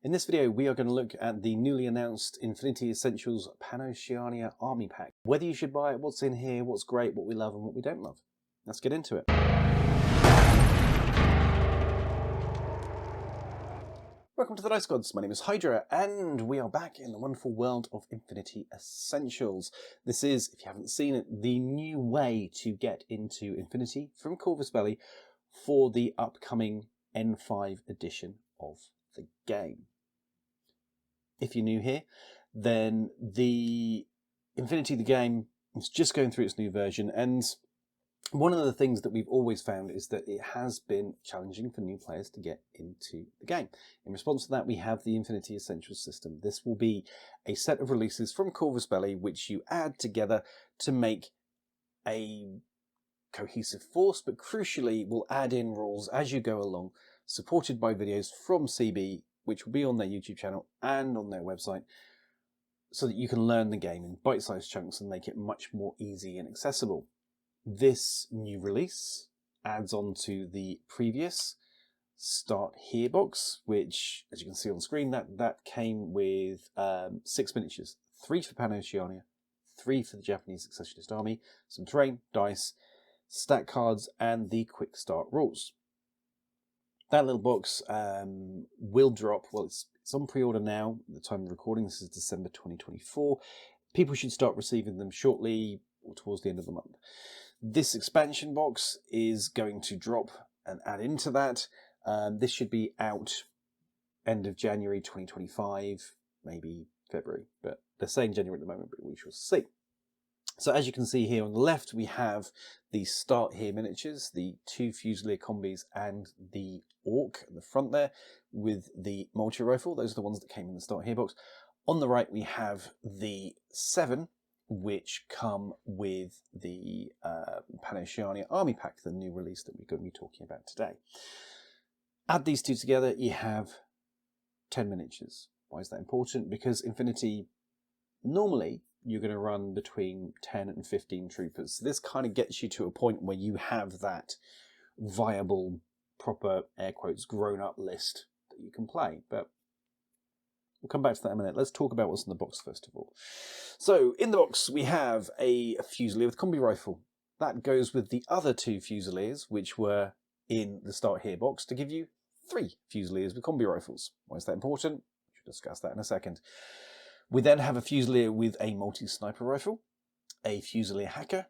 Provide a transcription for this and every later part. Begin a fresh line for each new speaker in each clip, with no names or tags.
In this video, we are going to look at the newly announced Infinity Essentials PanOceania Army Pack. Whether you should buy it, what's in here, what's great, what we love and what we don't love. Let's get into it. Welcome to the Dice Gods. My name is Hydra, and we are back in the wonderful world of Infinity Essentials. This is, if you haven't seen it, the new way to get into Infinity from Corvus Belli for the upcoming N5 edition of the game. If you're new here, then the Infinity the game is just going through its new version, and one of the things that we've always found is that it has been challenging for new players to get into the game. In response to that, we have the Infinity Essentials system. This will be a set of releases from Corvus Belli which you add together to make a cohesive force, but crucially will add in rules as you go along, supported by videos from CB, which will be on their YouTube channel and on their website, so that you can learn the game in bite-sized chunks and make it much more easy and accessible. This new release adds on to the previous Start Here box, which, as you can see on screen, that came with 6 miniatures, 3 for PanOceania, 3 for the Japanese Successionist Army, some terrain, dice, stat cards, and the quick start rules. That little box will drop, well, it's on pre-order now. At the time of recording, this is December 2024. People should start receiving them shortly or towards the end of the month. This expansion box is going to drop and add into that. This should be out end of January 2025, maybe February, but they're saying January at the moment, but we shall see. So as you can see here on the left, we have the Start Here miniatures, the 2 Fusilier combis and the Orc at the front there with the multi-rifle. Those are the ones that came in the Start Here box. On the right, we have the 7, which come with the PanOceania Army Pack, the new release that we're going to be talking about today. Add these two together, you have 10 miniatures. Why is that important? Because Infinity, normally, you're going to run between 10 and 15 troopers. So this kind of gets you to a point where you have that viable, proper, air quotes, grown-up list that you can play. But we'll come back to that in a minute. Let's talk about what's in the box first of all. So in the box we have a Fusilier with combi rifle. That goes with the other 2 Fusiliers which were in the Start Here box to give you 3 Fusiliers with combi rifles. Why is that important? We should discuss that in a second. We then have a Fusilier with a multi-sniper rifle, a Fusilier hacker,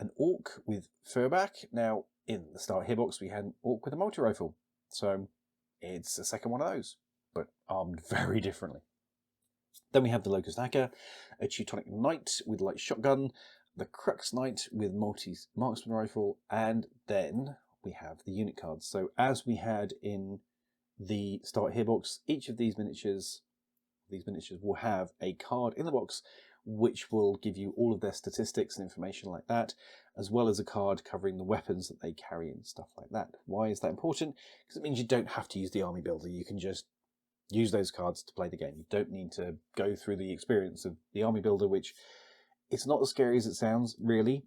an Orc with furback. Now, in the Start Here box, we had an Orc with a multi-rifle. So, it's a second one of those, but armed very differently. Then we have the Locust hacker, a Teutonic Knight with light shotgun, the Krux Knight with multi-marksman rifle, and then we have the unit cards. So, as we had in the Start Here box, each of these miniatures will have a card in the box which will give you all of their statistics and information like that, as well as a card covering the weapons that they carry and stuff like that. Why is that important? Because it means you don't have to use the army builder. You can just use those cards to play the game. You don't need to go through the experience of the army builder, which it's not as scary as it sounds, really.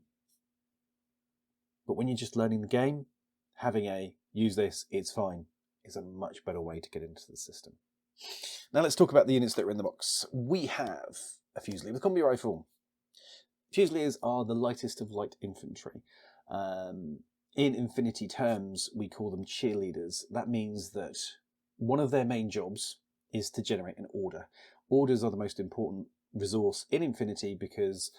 But when you're just learning the game, having a use this, it's fine, is a much better way to get into the system. Now let's talk about the units that are in the box. We have a Fusilier with combi rifle. Fusiliers are the lightest of light infantry. In Infinity terms, we call them cheerleaders. That means that one of their main jobs is to generate an order. Orders are the most important resource in Infinity because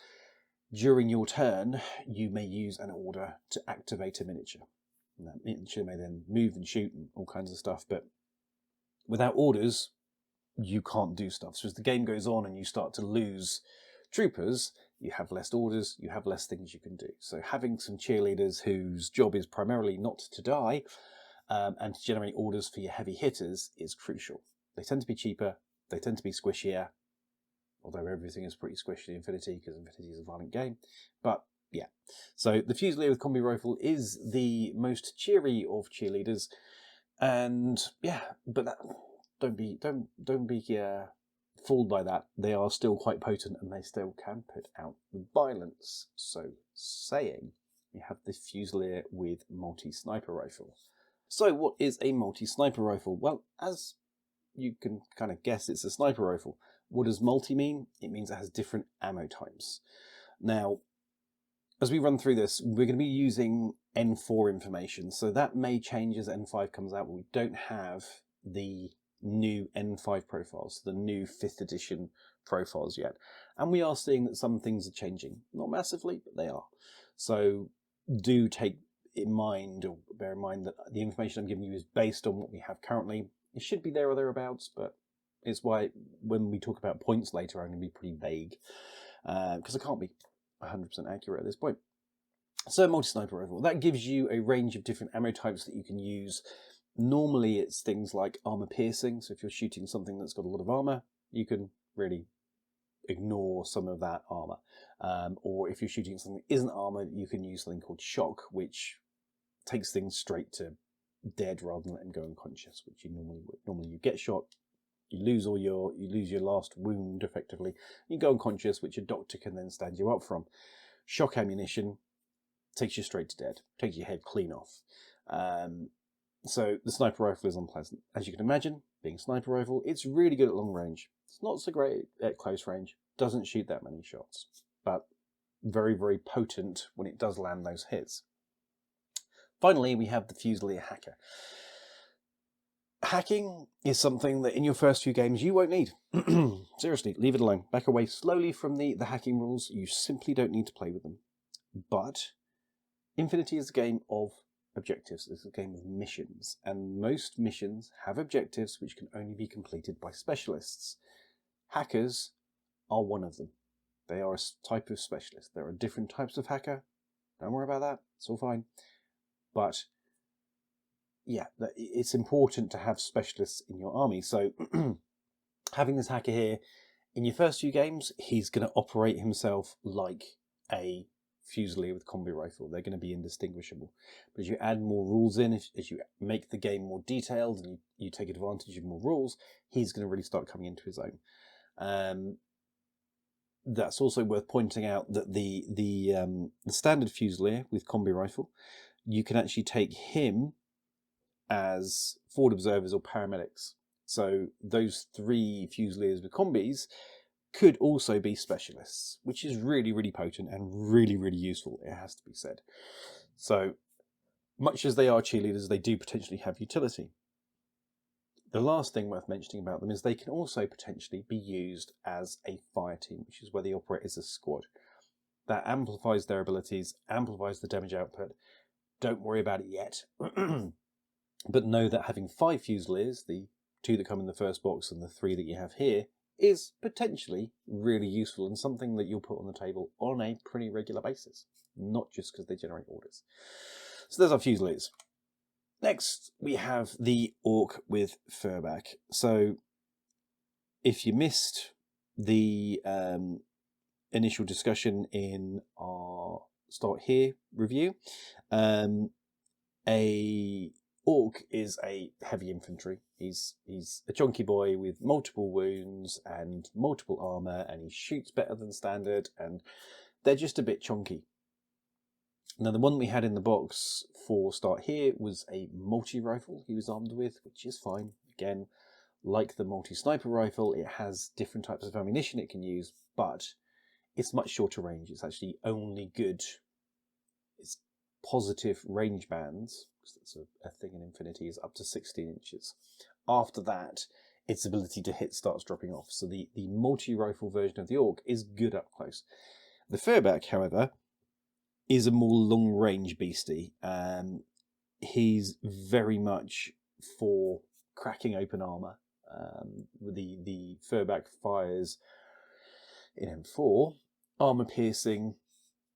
during your turn, you may use an order to activate a miniature. And that miniature may then move and shoot and all kinds of stuff, but without orders, you can't do stuff. So as the game goes on and you start to lose troopers, you have less orders, you have less things you can do. So having some cheerleaders whose job is primarily not to die and to generate orders for your heavy hitters is crucial. They tend to be cheaper, they tend to be squishier, although everything is pretty squishy in Infinity because Infinity is a violent game. But yeah, so the Fusilier with combi rifle is the most cheery of cheerleaders. And yeah, but don't be fooled by that. They are still quite potent and they still can put out the violence. So saying, you have the Fusilier with multi-sniper rifle. So what is a multi-sniper rifle? Well, as you can kind of guess it's a sniper rifle. What does multi mean? It means it has different ammo types. Now, as we run through this, we're going to be using N4 information, so that may change as N5 comes out, but we don't have the new N5 profiles, the new 5th edition profiles yet. And we are seeing that some things are changing. Not massively, but they are. So do take in mind, or bear in mind, that the information I'm giving you is based on what we have currently. It should be there or thereabouts, but it's why when we talk about points later, I'm going to be pretty vague, because I can't be 100% accurate at this point. So multi-sniper rifle, that gives you a range of different ammo types that you can use. Normally it's things like armor piercing, so if you're shooting something that's got a lot of armor, you can really ignore some of that armor. Or if you're shooting something that isn't armored, you can use something called shock, which takes things straight to dead rather than let them go unconscious, which you normally would. Normally you get shot, you lose your last wound effectively, you go unconscious, which a doctor can then stand you up from. Shock ammunition takes you straight to dead, takes your head clean off. So the sniper rifle is unpleasant. As you can imagine, being a sniper rifle, it's really good at long range. It's not so great at close range, doesn't shoot that many shots, but very, very potent when it does land those hits. Finally, we have the Fusilier hacker. Hacking is something that in your first few games you won't need. Seriously, leave it alone. Back away slowly from the hacking rules. You simply don't need to play with them. But Infinity is a game of objectives. It's a game of missions. And most missions have objectives which can only be completed by specialists. Hackers are one of them. They are a type of specialist. There are different types of hacker. Don't worry about that. It's all fine. But yeah, it's important to have specialists in your army. So having this hacker here, in your first few games, he's going to operate himself like a Fusilier with combi rifle. They're going to be indistinguishable. But as you add more rules in, as you make the game more detailed and you take advantage of more rules, he's going to really start coming into his own. That's also worth pointing out that the standard Fusilier with combi rifle, you can actually take him as forward observers or paramedics. So those 3 Fusiliers with combis could also be specialists, which is really, really potent and really, really useful, it has to be said. So much as they are cheerleaders, they do potentially have utility. The last thing worth mentioning about them is they can also potentially be used as a fire team, which is where they operate as a squad. That amplifies their abilities, amplifies the damage output. Don't worry about it yet. But know that having 5 Fusiliers, the 2 that come in the first box and the 3 that you have here, is potentially really useful and something that you'll put on the table on a pretty regular basis, not just because they generate orders. So there's our Fusiliers. Next, we have the Orc with Furback. So if you missed the initial discussion in our Start Here review, a Orc is a heavy infantry. He's a chunky boy with multiple wounds and multiple armour, and he shoots better than standard, and they're just a bit chunky. Now, the one we had in the box for Start Here was a multi-rifle he was armed with, which is fine. Again, like the multi-sniper rifle, it has different types of ammunition it can use, but it's much shorter range. It's actually only good. It's positive range bands, because that's a thing in Infinity, is up to 16 inches. After that, its ability to hit starts dropping off. So the multi-rifle version of the Orc is good up close. The Furback, however, is a more long-range beastie. He's very much for cracking open armour. The Furback fires in M4 armour piercing,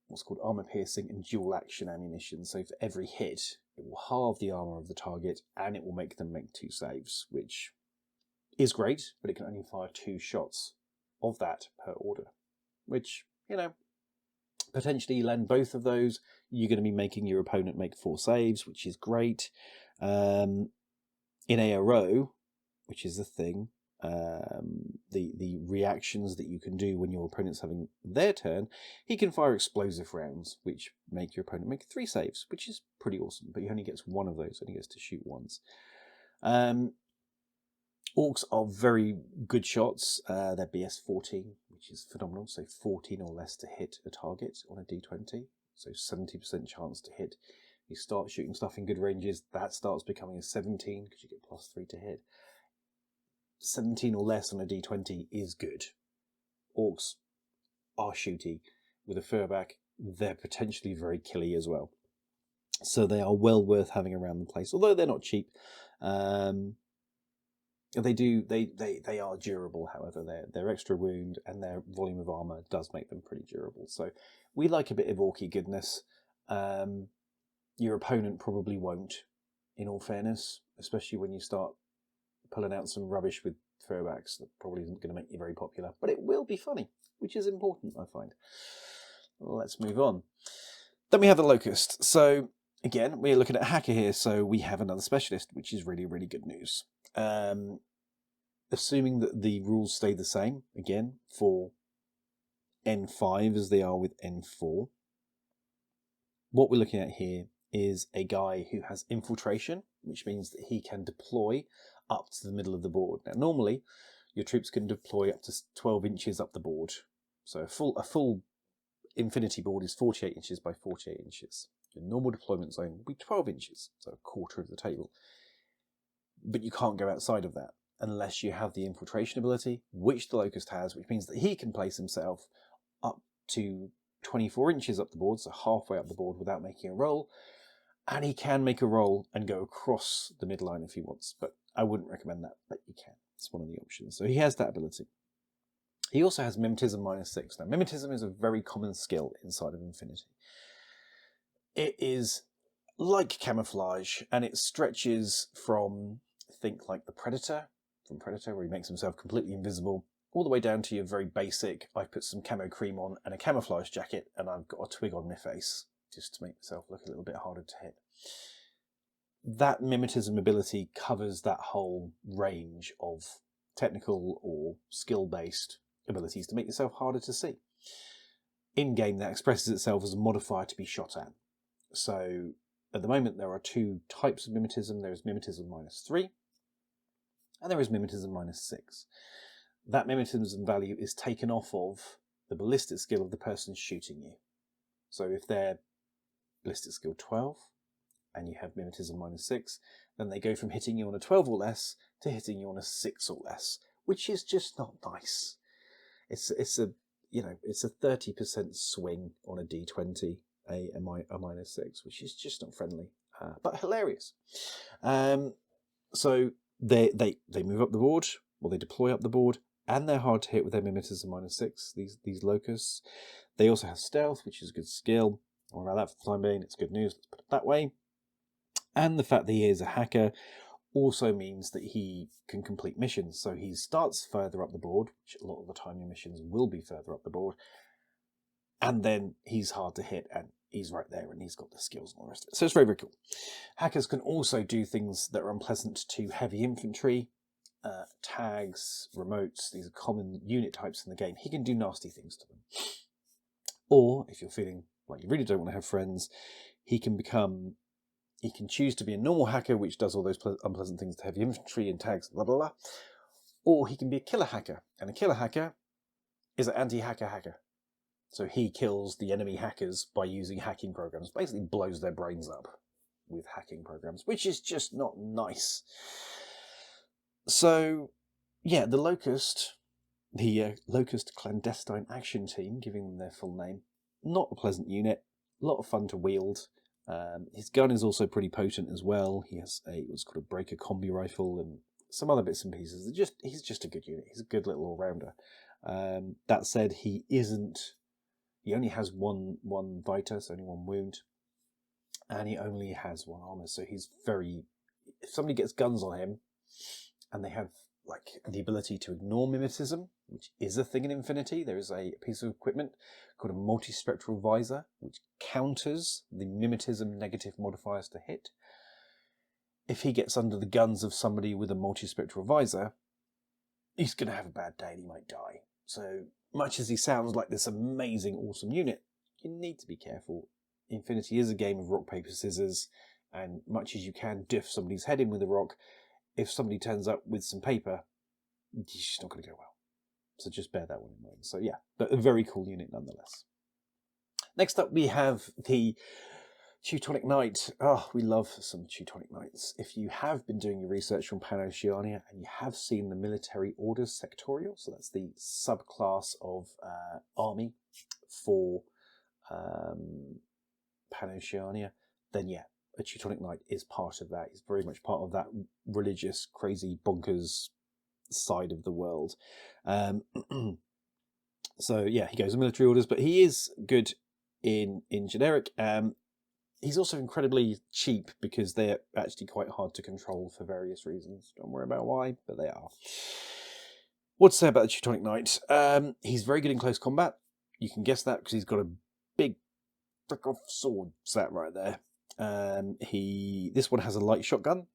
what's called armour piercing and dual action ammunition. So for every hit, it will halve the armour of the target and it will make them make 2 saves, which is great, but it can only fire 2 shots of that per order, which, you know, potentially you land both of those, you're going to be making your opponent make 4 saves, which is great. In ARO, which is the thing, the reactions that you can do when your opponent's having their turn, he can fire explosive rounds, which make your opponent make 3 saves, which is pretty awesome, but he only gets 1 of those, and he gets to shoot once. Orcs are very good shots. They're BS 14, which is phenomenal. So 14 or less to hit a target on a D20. So 70% chance to hit. You start shooting stuff in good ranges, that starts becoming a 17 because you get +3 to hit. 17 or less on a D20 is good. Orcs are shooty. With a furback, they're potentially very killy as well. So they are well worth having around the place, although they're not cheap. They are durable, however. Their extra wound and their volume of armour does make them pretty durable. So we like a bit of orky goodness. Your opponent probably won't, in all fairness, especially when you start pulling out some rubbish with furbacks. That probably isn't going to make you very popular, but it will be funny, which is important, I find. Let's move on. Then we have the Locust. So again, we're looking at a hacker here, so we have another specialist, which is really, really good news. Assuming that the rules stay the same, again, for N5 as they are with N4, what we're looking at here is a guy who has infiltration, which means that he can deploy up to the middle of the board. Now, normally, your troops can deploy up to 12 inches up the board. So a full infinity board is 48 inches by 48 inches. Your normal deployment zone will be 12 inches, so a quarter of the table. But you can't go outside of that unless you have the infiltration ability, which the Locust has, which means that he can place himself up to 24 inches up the board, so halfway up the board without making a roll. And he can make a roll and go across the midline if he wants, but I wouldn't recommend that, but you can. It's one of the options. So he has that ability. He also has Mimetism -6. Now, Mimetism is a very common skill inside of Infinity. It is like camouflage, and it stretches from, think like the Predator, from Predator, where he makes himself completely invisible, all the way down to your very basic, I put some camo cream on and a camouflage jacket, and I've got a twig on my face, just to make myself look a little bit harder to hit. That Mimetism ability covers that whole range of technical or skill-based abilities to make yourself harder to see. In-game, that expresses itself as a modifier to be shot at. So, at the moment, there are two types of Mimetism. There is Mimetism -3, and there is Mimetism -6. That Mimetism value is taken off of the ballistic skill of the person shooting you. So if they're ballistic skill 12, and you have Mimetism -6, then they go from hitting you on a 12 or less to hitting you on a 6 or less, which is just not nice. It's a 30% swing on a D20, a -6, which is just not friendly, but hilarious. So they move up the board, or they deploy up the board, and they're hard to hit with their Mimetism -6. These Locusts. They also have Stealth, which is a good skill. I'll allow that for the time being. It's good news. Let's put it that way. And the fact that he is a hacker also means that he can complete missions. So he starts further up the board, which a lot of the time your missions will be further up the board. And then he's hard to hit, and he's right there, and he's got the skills and all the rest of it. So it's very, very cool. Hackers can also do things that are unpleasant to heavy infantry, tags, remotes. These are common unit types in the game. He can do nasty things to them. Or, if you're feeling like you really don't want to have friends, he can choose to be a normal hacker, which does all those unpleasant things to heavy infantry and tags, blah, blah, blah. Or he can be a killer hacker. And a killer hacker is an anti-hacker hacker. So he kills the enemy hackers by using hacking programs. Basically blows their brains up with hacking programs, which is just not nice. So, yeah, the Locust Clandestine Action Team, giving them their full name, not a pleasant unit, a lot of fun to wield. His gun is also pretty potent as well. He has what's called a breaker combi rifle and some other bits and pieces. He's just a good unit. He's a good little all-rounder. That said, he only has one Vita, so only one wound, and he only has one armor, so he's if somebody gets guns on him, and they have like the ability to ignore mimetism, which is a thing in Infinity. There is a piece of equipment called a multispectral visor, which counters the mimetism negative modifiers to hit. If he gets under the guns of somebody with a multispectral visor, he's going to have a bad day and he might die. So much as he sounds like this amazing, awesome unit, you need to be careful. Infinity is a game of rock, paper, scissors, and much as you can diff somebody's head in with a rock, if somebody turns up with some paper, it's just not going to go well. So just bear that one in mind. So yeah, but a very cool unit nonetheless. Next up, we have the Teutonic Knight. Oh, we love some Teutonic Knights. If you have been doing your research on PanOceania and you have seen the Military Orders Sectorial, so that's the subclass of army for PanOceania, then yeah, a Teutonic Knight is part of that. He's very much part of that religious, crazy, bonkers side of the world. So yeah, he goes in military orders, but he is good in generic. He's also incredibly cheap because they're actually quite hard to control for various reasons. Don't worry about why, but they are. What to say about the Teutonic Knight? He's very good in close combat. You can guess that because he's got a big frick-off sword sat right there. This one has a light shotgun,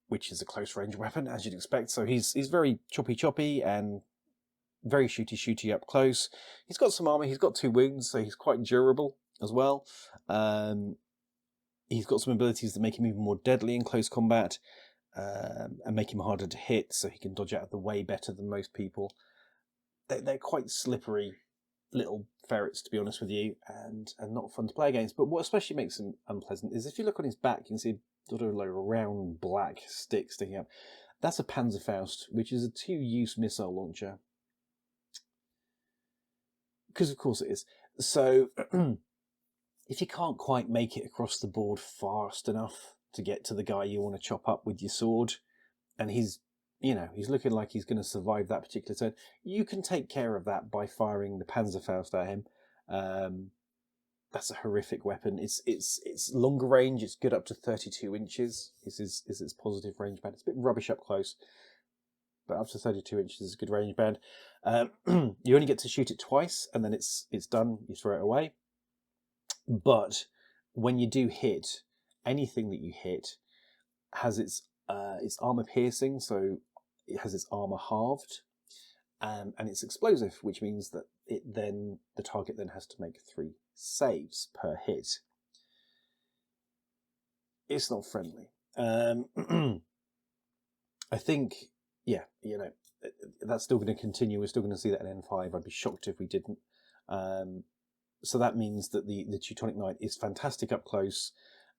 which is a close range weapon, as you'd expect. So he's very choppy and very shooty up close. He's got some armor. He's got 2 wounds, so he's quite durable as well. He's got some abilities that make him even more deadly in close combat and make him harder to hit, so he can dodge out of the way better than most people. They're quite slippery little ferrets, to be honest with you, and not fun to play against. But what especially makes him unpleasant is if you look on his back, you can see sort of like a round black stick sticking up. That's a Panzerfaust, which is a 2-use missile launcher. Because of course it is. So if you can't quite make it across the board fast enough to get to the guy you want to chop up with your sword, and he's looking like he's going to survive that particular turn, you can take care of that by firing the Panzerfaust at him. That's a horrific weapon. It's longer range. It's good up to 32 inches. Is its positive range band. It's a bit rubbish up close, but up to 32 inches is a good range band. You only get to shoot it twice, and then it's done. You throw it away. But when you do hit, anything that you hit has its armor piercing, so it has its armor halved, and it's explosive, which means that the target then has to make 3 saves per hit. It's not friendly. I think, yeah, that's still going to continue. We're still going to see that in N5. I'd be shocked if we didn't. So that means that the Teutonic Knight is fantastic up close,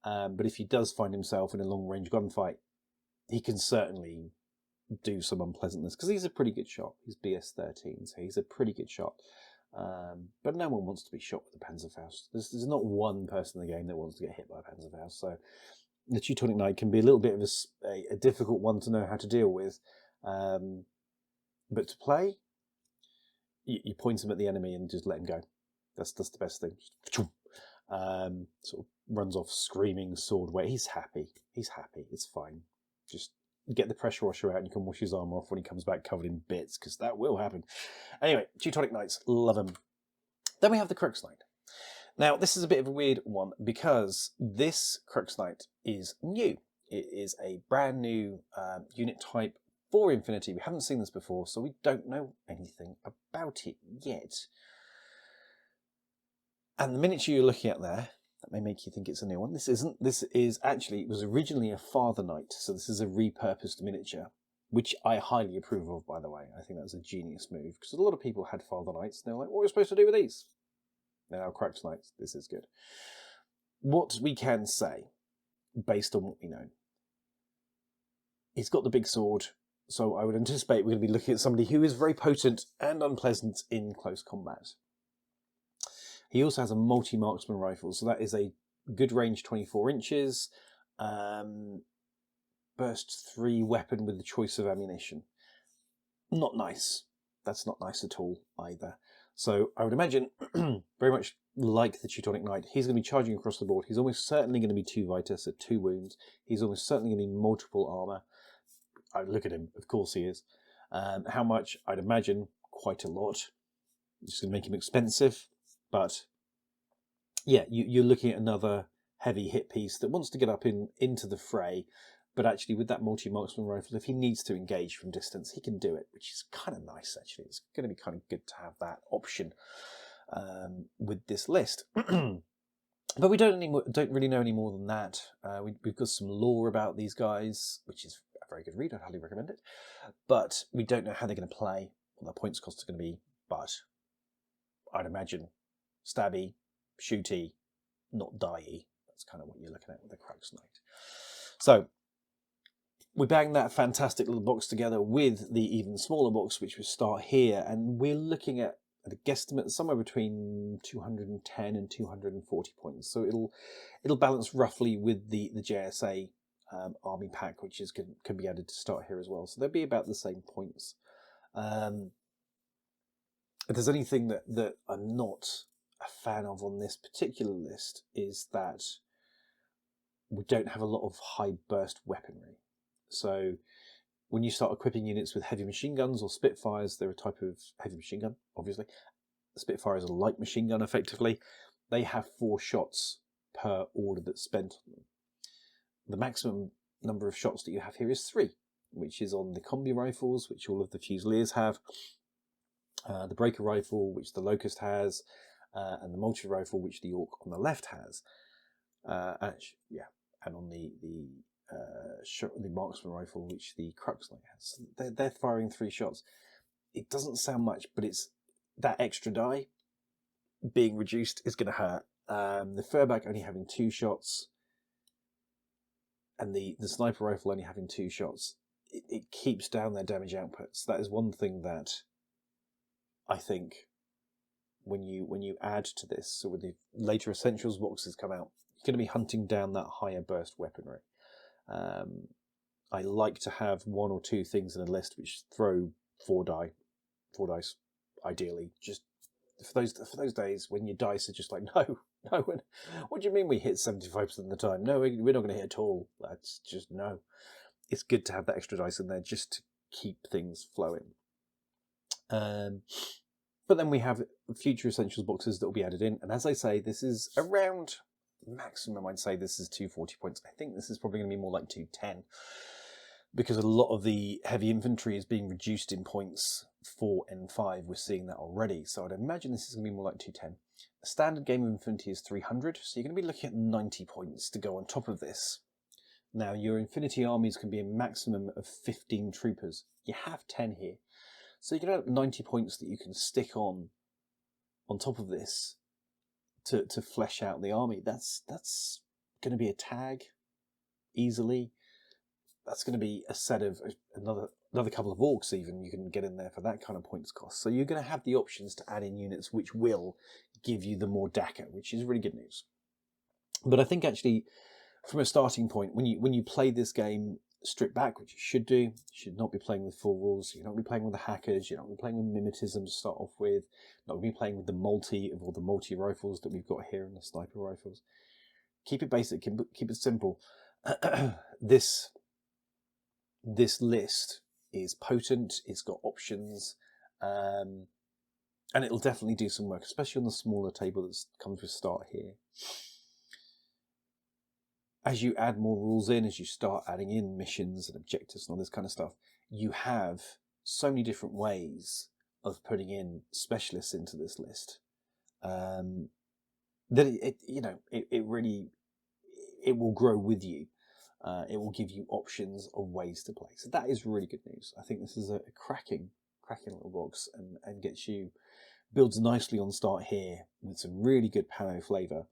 but if he does find himself in a long-range gunfight, he can certainly do some unpleasantness, because he's a pretty good shot. He's BS13, so he's a pretty good shot. But no one wants to be shot with a Panzerfaust. There's not one person in the game that wants to get hit by a Panzerfaust, so the Teutonic Knight can be a little bit of a difficult one to know how to deal with. But to play, you point him at the enemy and just let him go. That's the best thing. Sort of runs off screaming, sword wave. He's happy. It's fine. Just get the pressure washer out and you can wash his armor off when he comes back covered in bits, because that will happen. Anyway, Teutonic Knights, love them. Then we have the Krux Knight. Now, this is a bit of a weird one because this Krux Knight is new. It is a brand new unit type for Infinity. We haven't seen this before, so we don't know anything about it yet. And the miniature you're looking at there, that may make you think it's a new one. This isn't. This is actually, it was originally a Father Knight, so this is a repurposed miniature, which I highly approve of, by the way. I think that's a genius move, because a lot of people had Father Knights, and they were like, what are we supposed to do with these? They're now Krux Knights. This is good. What we can say, based on what we know, he's got the big sword, so I would anticipate we're going to be looking at somebody who is very potent and unpleasant in close combat. He also has a multi-marksman rifle, so that is a good range 24 inches, burst 3 weapon with the choice of ammunition. Not nice. That's not nice at all either. So I would imagine, very much like the Teutonic Knight, he's going to be charging across the board. He's almost certainly going to be 2 Vita, so 2 wounds. He's almost certainly going to be multiple armour. I look at him, of course he is. How much? I'd imagine quite a lot. It's going to make him expensive. But yeah, you're looking at another heavy hit piece that wants to get up into the fray, but actually with that multi-marksman rifle, if he needs to engage from distance, he can do it, which is kind of nice, actually. It's going to be kind of good to have that option with this list. But we don't really know any more than that. We've got some lore about these guys, which is very good read. I'd highly recommend it. But we don't know how they're going to play, what their points costs are going to be. But I'd imagine stabby, shooty, not die-y. That's kind of what you're looking at with the Krux Knight. So we banged that fantastic little box together with the even smaller box, which will start here, and we're looking at a guesstimate somewhere between 210 and 240 points. So it'll balance roughly with the JSA Army Pack, which can be added to start here as well. So they'll be about the same points. If there's anything that I'm not a fan of on this particular list, is that we don't have a lot of high burst weaponry. So when you start equipping units with heavy machine guns or Spitfires, they're a type of heavy machine gun, obviously. The Spitfire is a light machine gun, effectively. They have 4 shots per order that's spent on them. The maximum number of shots that you have here is 3, which is on the combi rifles, which all of the Fusiliers have, the breaker rifle, which the Locust has, and the multi-rifle, which the Orc on the left has. And on the marksman rifle, which the Krux Knight has. They're firing 3 shots. It doesn't sound much, but it's that extra die being reduced is going to hurt. The Furback only having 2 shots, and the sniper rifle only having 2 shots, it keeps down their damage outputs. That is one thing that I think when you add to this, so when the later Essentials boxes come out, you're going to be hunting down that higher burst weaponry. I like to have 1 or 2 things in a list which throw 4 dice, ideally, just for those days when your dice are just like, no, what do you mean we hit 75% of the time? No, we're not going to hit at all. That's just no. It's good to have that extra dice in there just to keep things flowing. But then we have future Essentials boxes that will be added in, and as I say, this is around maximum. I'd say this is 240 points. I think this is probably going to be more like 210, because a lot of the heavy infantry is being reduced in points 4 and 5. We're seeing that already, so I'd imagine this is going to be more like 210. A standard game of Infinity is 300, so you're going to be looking at 90 points to go on top of this. Now, your Infinity armies can be a maximum of 15 troopers. You have 10 here, so you're going to have 90 points that you can stick on top of this to flesh out the army. That's going to be a tag easily. That's going to be a set of another couple of Orcs even you can get in there for that kind of points cost. So you're going to have the options to add in units which will give you the more DACA, which is really good news. But I think actually from a starting point, when you play this game stripped back, which you should do, you should not be playing with full rules. You're not going to be playing with the hackers. You're not going to be playing with mimetism to start off with. Not going to be playing with the multi rifles that we've got here and the sniper rifles. Keep it basic. Keep it simple. This list is potent. It's got options, and it'll definitely do some work, especially on the smaller table that comes with start here. As you add more rules in, as you start adding in missions and objectives and all this kind of stuff, you have so many different ways of putting in specialists into this list that it will grow with you. It will give you options of ways to play. So that is really good news. I think this is a cracking little box and builds nicely on start here with some really good Pano flavour.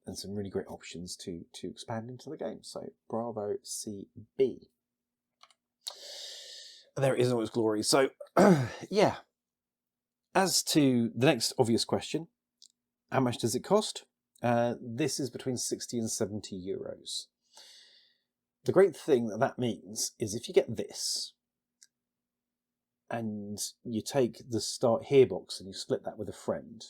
And some really great options to expand into the game. So, bravo CB. There it is in all its glory. So, yeah. As to the next obvious question, how much does it cost? This is between 60 and 70 euros. The great thing that means is if you get this, and you take the start here box and you split that with a friend,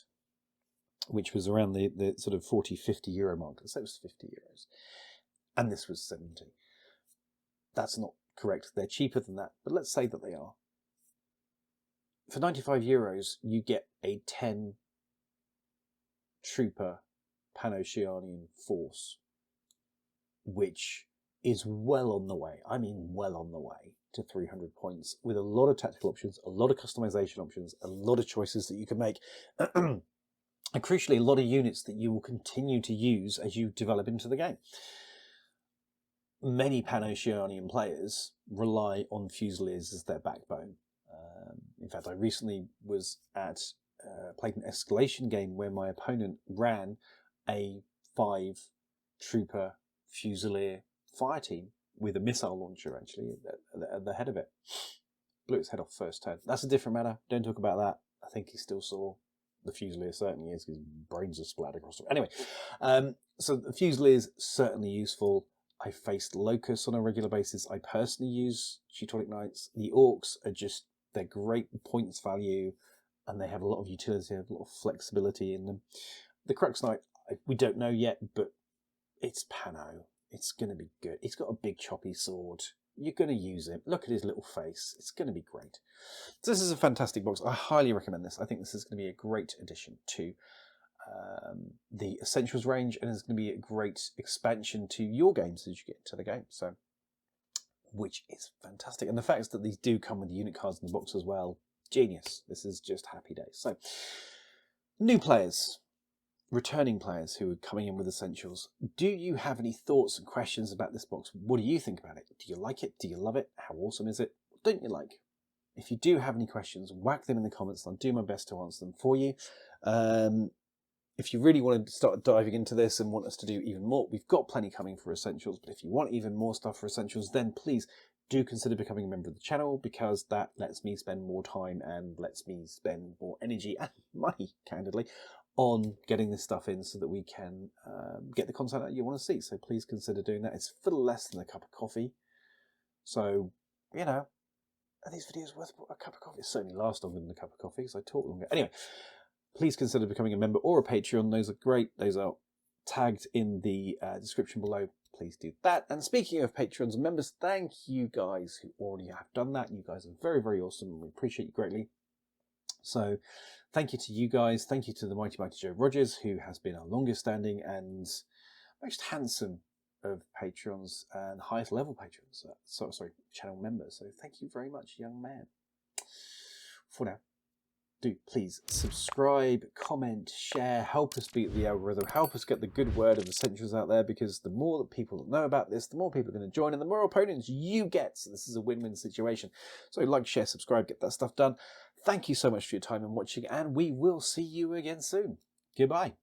which was around the sort of 40, 50 euro mark. Let's say it was 50 euros. And this was 70. That's not correct. They're cheaper than that, but let's say that they are. For 95 euros, you get a 10 trooper PanOceanian force, which is well on the way. I mean, well on the way to 300 points with a lot of tactical options, a lot of customization options, a lot of choices that you can make. And crucially, a lot of units that you will continue to use as you develop into the game. many PanOceanian players rely on Fusiliers as their backbone. In fact, I recently was played an escalation game where my opponent ran a 5-trooper Fusilier fire team with a missile launcher, actually, at the head of it. Blew its head off first turn. That's a different matter. Don't talk about that. I think he still saw the Fusilier, certainly is, because brains are splattered across it. Anyway, so the Fusilier is certainly useful. I faced Locust on a regular basis. I personally use Teutonic Knights. The Orcs are just, they're great points value, and they have a lot of utility, a lot of flexibility in them. The Krux Knight, we don't know yet, but it's Pano. It's going to be good. He's got a big choppy sword. You're going to use it. Look at his little face. It's going to be great. So this is a fantastic box. I highly recommend this. I think this is going to be a great addition to the Essentials range, and it's going to be a great expansion to your games as you get into the game. So, which is fantastic. And the fact is that these do come with the unit cards in the box as well. Genius. This is just happy days. So, new players. Returning players who are coming in with Essentials, do you have any thoughts and questions about this box? What do you think about it? Do you like it? Do you love it? How awesome is it? What don't you like? If you do have any questions, whack them in the comments. I'll do my best to answer them for you. If you really want to start diving into this and want us to do even more, we've got plenty coming for Essentials, but if you want even more stuff for Essentials, then please do consider becoming a member of the channel, because that lets me spend more time and lets me spend more energy and money, candidly, on getting this stuff in so that we can get the content that you want to see. So please consider doing that. It's for less than a cup of coffee. So, you know, are these videos worth a cup of coffee? It certainly lasts longer than a cup of coffee because I talk longer. Anyway, please consider becoming a member or a Patreon. Those are great. Those are tagged in the description below. Please do that. And speaking of Patreons and members, thank you guys who already have done that. You guys are very, very awesome, and we appreciate you greatly. So thank you to you guys. Thank you to the Mighty Joe Rogers, who has been our longest standing and most handsome of patrons and highest level patrons. Sorry, channel members. So thank you very much, young man. For now, do please subscribe, comment, share, help us beat the algorithm, help us get the good word of Essentials out there, because the more that people know about this, the more people are going to join and the more opponents you get. So this is a win-win situation. So like, share, subscribe, get that stuff done. Thank you so much for your time and watching, and we will see you again soon. Goodbye.